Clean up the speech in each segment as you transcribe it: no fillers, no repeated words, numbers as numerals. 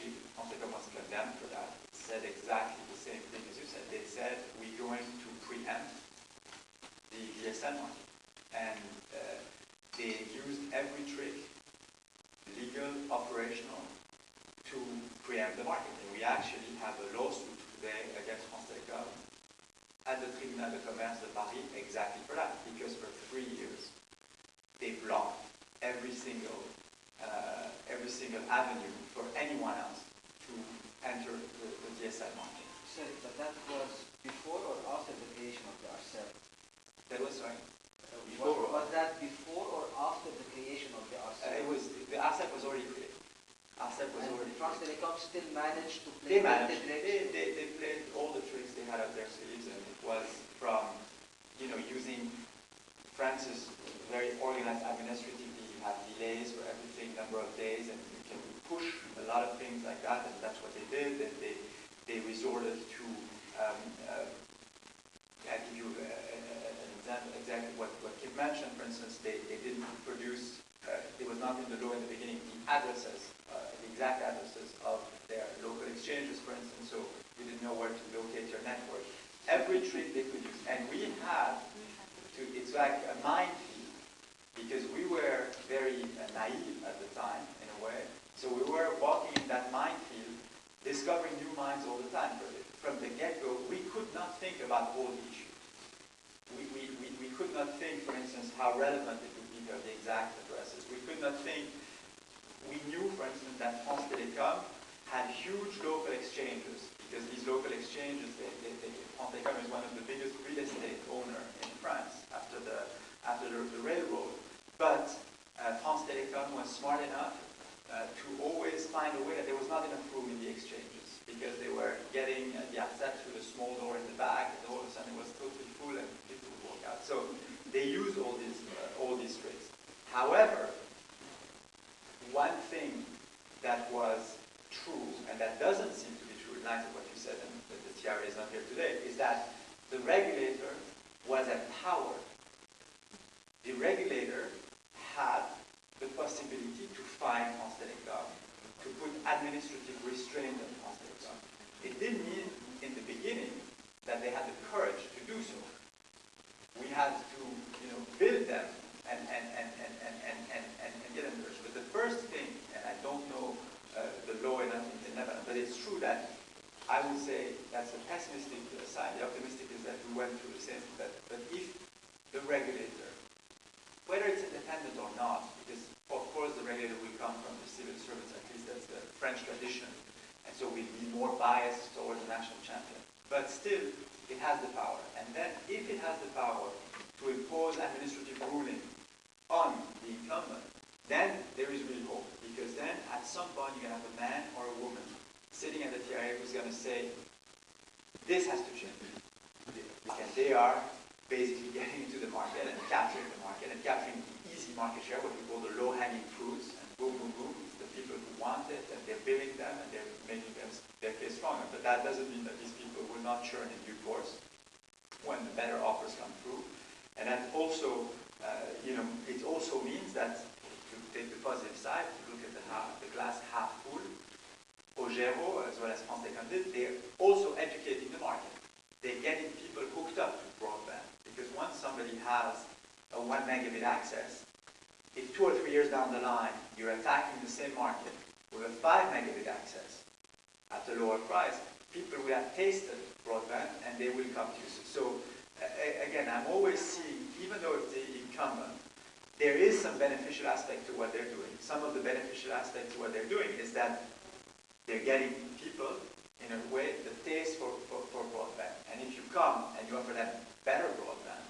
actually, France Telecom was condemned for that, said exactly the same thing as you said. They said, we're going to preempt the DSL market. And they used every trick, legal, operational, to preempt the market. And we actually have a lawsuit today against France Telecom at the Tribunal de Commerce de Paris exactly for that, because for 3 years they blocked every single avenue for anyone else to enter the DSL market. Sorry, but that was before or after the creation of the RCEP? That was right. Was that before or after the creation of the RCEP? The RCEP was already created. RCEP was already France Telecom still managed to play they played all the tricks they had up their sleeves, and it was from using France's very organized administratively. You have delays for everything, number of days, and you can push a lot of things like that, and that's what they did. And they resorted to I'll give you an example, exactly what Kip mentioned. For instance, they didn't produce, it was not in the law in the beginning, the addresses, the exact addresses of their local exchanges, for instance, so you didn't know where to locate your network. Every trick they could use. And we had to, it's like a minefield, because we were very naive at the time, in a way. So we were walking in that minefield, discovering new mines all the time. From the get-go, we could not think about all the issues. We could not think, for instance, how relevant it would be to have the exact addresses. We could not think, we knew, for instance, that France Telecom had huge local exchanges, because these local exchanges, France Telecom is one of the biggest real estate owner in France after the railroad. But France Telecom was smart enough to always find a way that there was not enough room in the exchanges, because they were getting the access through the small door in the back, and all of a sudden it was totally full and people would walk out. So they used all these tricks. However, one thing that was true, and that doesn't seem to be true in light of what you said, and that the TRA is not here today, is that the regulator was empowered. The regulator had the possibility to fine France Telecom, to put administrative restraint on France Telecom. It didn't mean in the beginning that they had the courage to do so. We had to, build them and get them first. But the first thing, and I don't know the law enough in Lebanon, but it's true that I would say that's a pessimistic side. The optimistic is that we went through the same thing. But if the regulator, whether it's independent or not, because of course the regulator will come from the civil servants, at least that's the French tradition, and so we'll be more biased towards the national champion. But still, it has the power. And then if it has the power to impose administrative ruling on the incumbent, then there is real hope. Because then at some point you're going to have a man or a woman sitting at the TRA who's going to say, this has to change. Because they are basically getting into the market and capturing the market and capturing the easy market share, what we call the low-hanging fruits, and boom, boom, boom, it's the people who want it, and they're billing them, and they're making their case stronger. But that doesn't mean that these people will not churn in due course when the better offers come through. And that also, it also means that, to take the positive side, to look at the glass half full, Ogero, as well as France Telecom did, they're also educating the market. They're getting people hooked up to broadband. Because once somebody has a 1 megabit access, if 2 or 3 years down the line, you're attacking the same market with a 5 megabit access at a lower price, people will have tasted broadband and they will come to you. So again, I'm always seeing, even though it's the incumbent, there is some beneficial aspect to what they're doing. Some of the beneficial aspect to what they're doing is that they're getting people, in a way, the taste for broadband. And if you come and you offer them better broadband,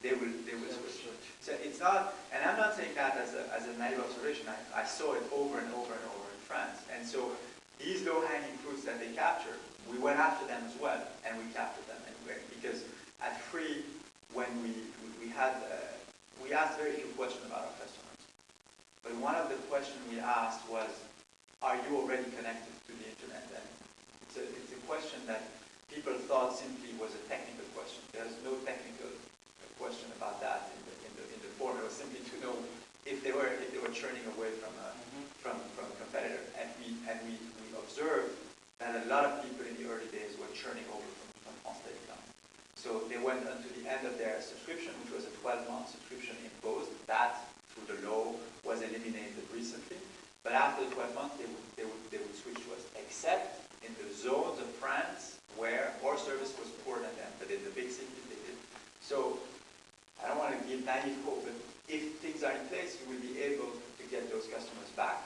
they will switch. So it's not, and I'm not saying that as a naive observation. I saw it over and over and over in France. And so these low-hanging fruits that they capture, we went after them as well, and we captured them anyway. Because at Free, when we asked very few questions about our customers. But one of the questions we asked was, are you already connected to the internet? And it's a question that people thought simply was a technical question. There's no technical question about that in the form. It was simply to know if they were churning away from a competitor. And we went unto the end of their subscription, which was a 12-month subscription imposed. That, through the law, was eliminated recently. But after 12 months, they would switch to us, except in the zones of France where our service was poorer than them. But in the big cities, they did. So I don't want to give naive hope, but if things are in place, you will be able to get those customers back.